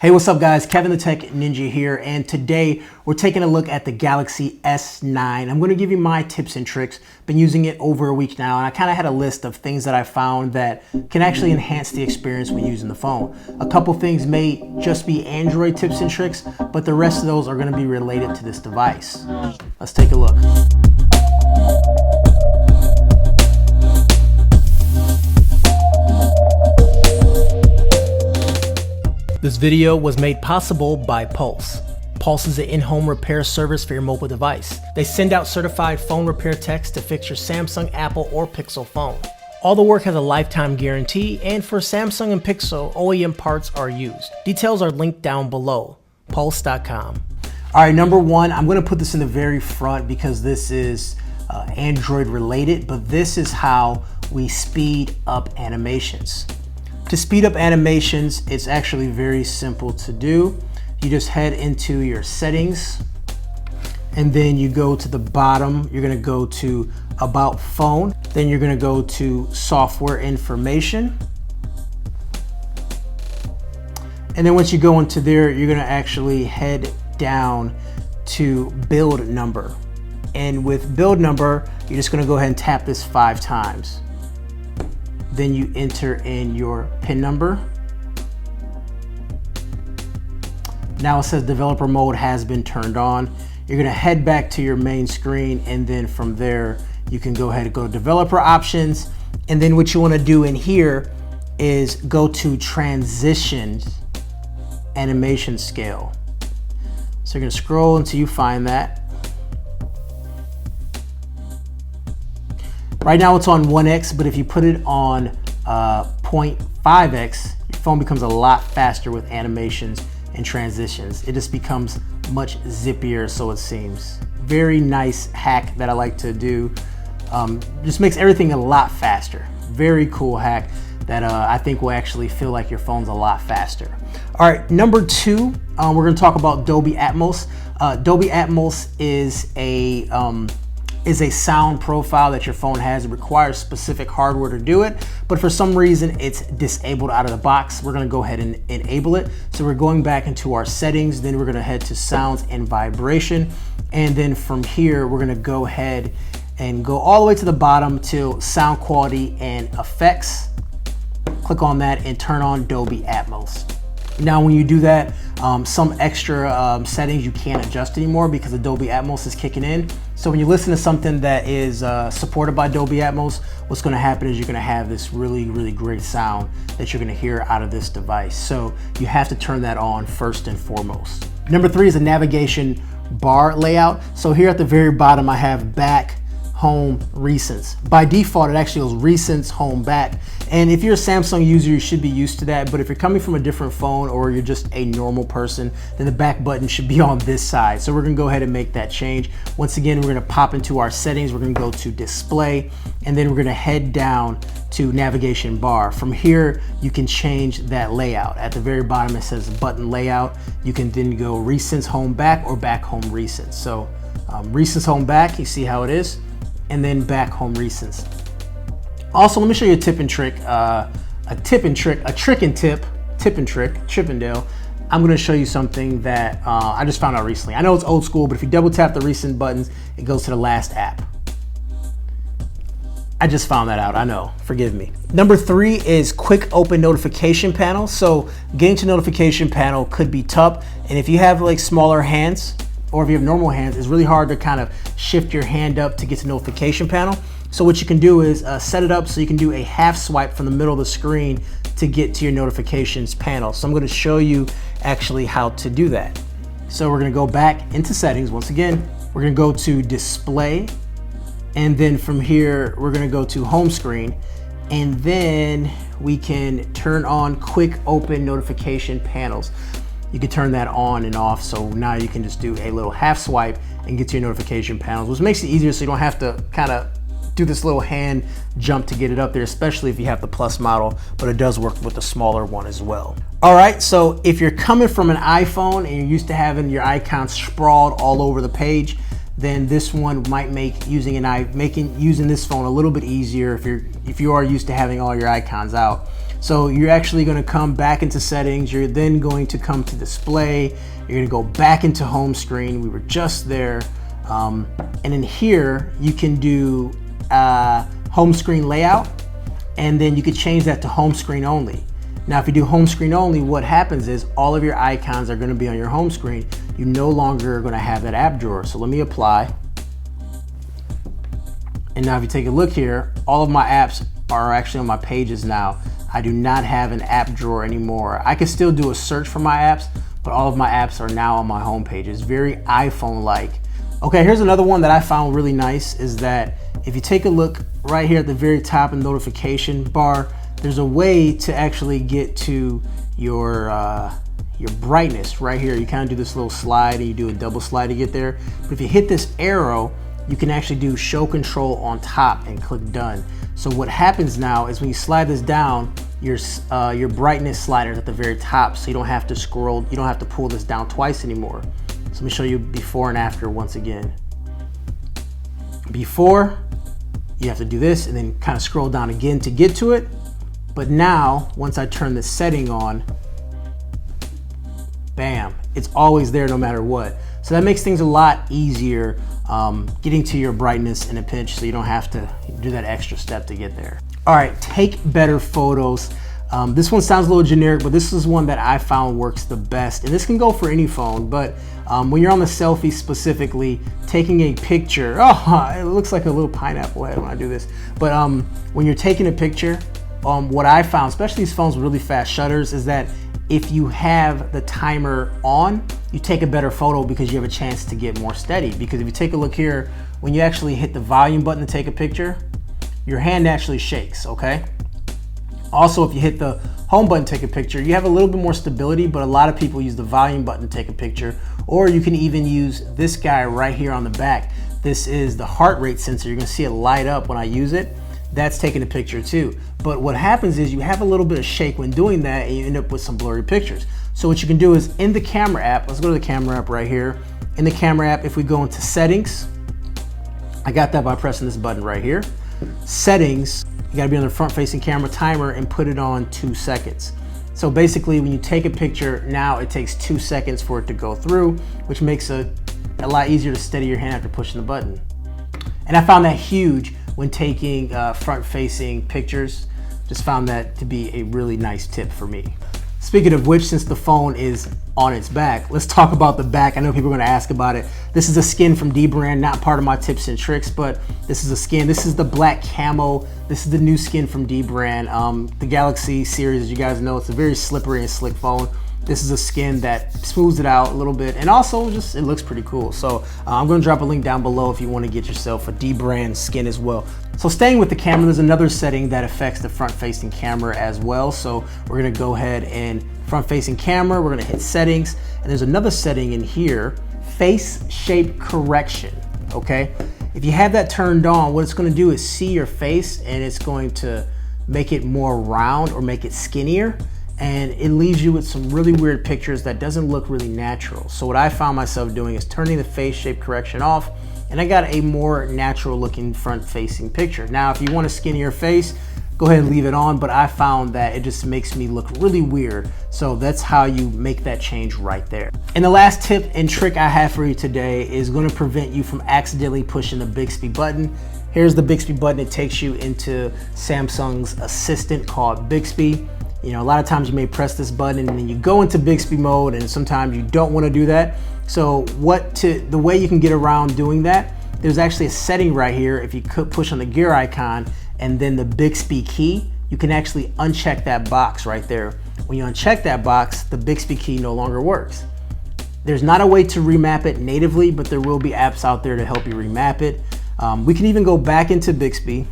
Hey, what's up guys? Kevin the Tech Ninja here, and today we're taking a look at the Galaxy S9. I'm going to give you my tips and tricks. Been using it over a week now, and I kind of had a list of things that I found that can actually enhance the experience when using the phone. A couple things may just be Android tips and tricks, but the rest of those are going to be related to this device. Let's take a look. This video was made possible by Puls. Puls is an in-home repair service for your mobile device. They send out certified phone repair techs to fix your Samsung, Apple, or Pixel phone. All the work has a lifetime guarantee, and for Samsung and Pixel, OEM parts are used. Details are linked down below, puls.com. All right, number one, I'm gonna put this in the very front because this is Android related, but this is how we speed up animations. To speed up animations, it's actually very simple to do. You just head into your settings, and then you go to the bottom. You're gonna go to About Phone. Then you're gonna go to Software Information. And then once you go into there, you're gonna actually head down to Build Number. And with Build Number, you're just gonna go ahead and tap this 5 times. Then you enter in your PIN number. Now it says developer mode has been turned on. You're gonna head back to your main screen, and then from there, you can go ahead and go to developer options. And then what you wanna do in here is go to transitions animation scale. So you're gonna scroll until you find that. Right now it's on 1x, but if you put it on 0.5x, your phone becomes a lot faster with animations and transitions. It just becomes much zippier, so it seems. Very nice hack that I like to do. Just makes everything a lot faster. Very cool hack that I think will actually feel like your phone's a lot faster. All right, number 2, we're gonna talk about Dolby Atmos. Dolby Atmos is a sound profile that your phone has. It requires specific hardware to do it, but for some reason it's disabled out of the box. We're gonna go ahead and enable it. So we're going back into our settings, then we're gonna head to sounds and vibration. And then from here, we're gonna go ahead and go all the way to the bottom to sound quality and effects. Click on that and turn on Dolby Atmos. Now when you do that, some extra settings you can't adjust anymore because the Dolby Atmos is kicking in. So when you listen to something that is supported by Dolby Atmos, what's gonna happen is you're gonna have this really, really great sound that you're gonna hear out of this device. So you have to turn that on first and foremost. Number 3 is a navigation bar layout. So here at the very bottom, I have back, home, recents. By default, it actually goes recents, home, back. And if you're a Samsung user, you should be used to that. But if you're coming from a different phone or you're just a normal person, then the back button should be on this side. So we're gonna go ahead and make that change. Once again, we're gonna pop into our settings. We're gonna go to display, and then we're gonna head down to navigation bar. From here, you can change that layout. At the very bottom, it says button layout. You can then go recents, home, back, or back, home, recents. So recents, home, back, you see how it is, and then back, home, recents. Also, let me show you a tip and trick, Chippendale. I'm gonna show you something that I just found out recently. I know it's old school, but if you double tap the recent buttons, it goes to the last app. I just found that out, I know, forgive me. Number 3 is quick open notification panel. So getting to notification panel could be tough, and if you have like smaller hands, or if you have normal hands, it's really hard to kind of shift your hand up to get to notification panel. So what you can do is set it up so you can do a half swipe from the middle of the screen to get to your notifications panel. So I'm gonna show you actually how to do that. So we're gonna go back into settings. Once again, we're gonna go to display, and then from here, we're gonna go to home screen, and then we can turn on quick open notification panels. You can turn that on and off, so now you can just do a little half swipe and get to your notification panels, which makes it easier so you don't have to kind of do this little hand jump to get it up there, especially if you have the Plus model, but it does work with the smaller one as well. All right, so if you're coming from an iPhone and you're used to having your icons sprawled all over the page, then this one might make using this phone a little bit easier if you are used to having all your icons out. So you're actually going to come back into settings. You're then going to come to display. You're going to go back into home screen. We were just there. And in here, you can do home screen layout, and then you could change that to home screen only. Now, if you do home screen only, what happens is all of your icons are going to be on your home screen. You no longer are going to have that app drawer. So let me apply. And now if you take a look here, all of my apps are actually on my pages now. I do not have an app drawer anymore. I can still do a search for my apps, but all of my apps are now on my home page. It's very iPhone-like. Okay, here's another one that I found really nice is that if you take a look right here at the very top in the notification bar, there's a way to actually get to your brightness right here. You kind of do this little slide and you do a double slide to get there. But if you hit this arrow, you can actually do show control on top and click done. So what happens now is when you slide this down, your brightness slider is at the very top, so you don't have to scroll, you don't have to pull this down twice anymore. So let me show you before and after once again. Before, you have to do this and then kind of scroll down again to get to it. But now, once I turn this setting on, bam, it's always there no matter what. So that makes things a lot easier getting to your brightness in a pinch, so you don't have to do that extra step to get there. All right, take better photos. This one sounds a little generic, but this is one that I found works the best. And this can go for any phone, but when you're on the selfie specifically, taking a picture, oh, it looks like a little pineapple head when I do this. But when you're taking a picture, what I found, especially these phones with really fast shutters, is that if you have the timer on, you take a better photo because you have a chance to get more steady. Because if you take a look here, when you actually hit the volume button to take a picture, your hand actually shakes, okay? Also, if you hit the home button to take a picture, you have a little bit more stability, but a lot of people use the volume button to take a picture, or you can even use this guy right here on the back. This is the heart rate sensor. You're gonna see it light up when I use it. That's taking a picture too. But what happens is you have a little bit of shake when doing that and you end up with some blurry pictures. So what you can do is in the camera app, let's go to the camera app right here. In the camera app, if we go into settings, I got that by pressing this button right here. Settings, you gotta be on the front facing camera timer and put it on 2 seconds. So basically when you take a picture, now it takes 2 seconds for it to go through, which makes it a lot easier to steady your hand after pushing the button. And I found that huge when taking front-facing pictures. Just found that to be a really nice tip for me. Speaking of which, since the phone is on its back, let's talk about the back. I know people are gonna ask about it. This is a skin from Dbrand, not part of my tips and tricks, but this is a skin. This is the black camo. This is the new skin from Dbrand. The Galaxy series, as you guys know, it's a very slippery and slick phone. This is a skin that smooths it out a little bit, and also just it looks pretty cool. So I'm gonna drop a link down below if you wanna get yourself a Dbrand skin as well. So staying with the camera, there's another setting that affects the front-facing camera as well. So we're gonna go ahead and front-facing camera, we're gonna hit settings, and there's another setting in here, face shape correction, okay? If you have that turned on, what it's gonna do is see your face and it's going to make it more round or make it skinnier. And it leaves you with some really weird pictures that doesn't look really natural. So what I found myself doing is turning the face shape correction off, and I got a more natural looking front facing picture. Now, if you want a skinnier face, go ahead and leave it on, but I found that it just makes me look really weird. So that's how you make that change right there. And the last tip and trick I have for you today is gonna prevent you from accidentally pushing the Bixby button. Here's the Bixby button. It takes you into Samsung's assistant called Bixby. You know, a lot of times you may press this button and then you go into Bixby mode, and sometimes you don't want to do that. So the way you can get around doing that, there's actually a setting right here. If you could push on the gear icon and then the Bixby key, you can actually uncheck that box right there. When you uncheck that box, the Bixby key no longer works. There's not a way to remap it natively, but there will be apps out there to help you remap it. We can even go back into Bixby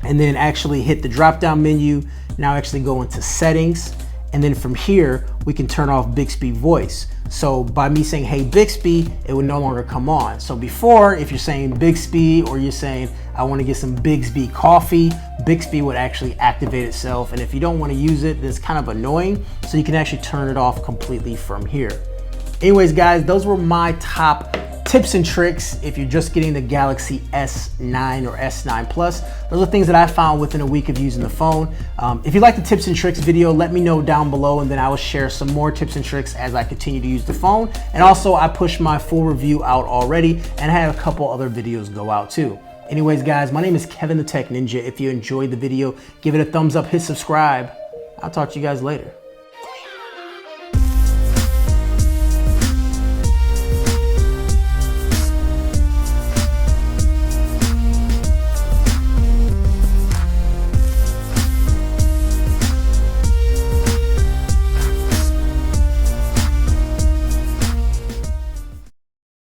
and then actually hit the drop-down menu. Now actually go into settings, and then from here we can turn off Bixby voice. So by me saying hey Bixby, it would no longer come on. So before, if you're saying Bixby or you're saying I want to get some Bixby coffee, Bixby would actually activate itself, and if you don't want to use it, it's kind of annoying. So you can actually turn it off completely from here. Anyways guys, those were my top tips and tricks if you're just getting the Galaxy S9 or S9 Plus. Those are things that I found within a week of using the phone. If you like the tips and tricks video, let me know down below, and then I will share some more tips and tricks as I continue to use the phone. And also, I pushed my full review out already, and I had a couple other videos go out too. Anyways, guys, my name is Kevin the Tech Ninja. If you enjoyed the video, give it a thumbs up, hit subscribe. I'll talk to you guys later.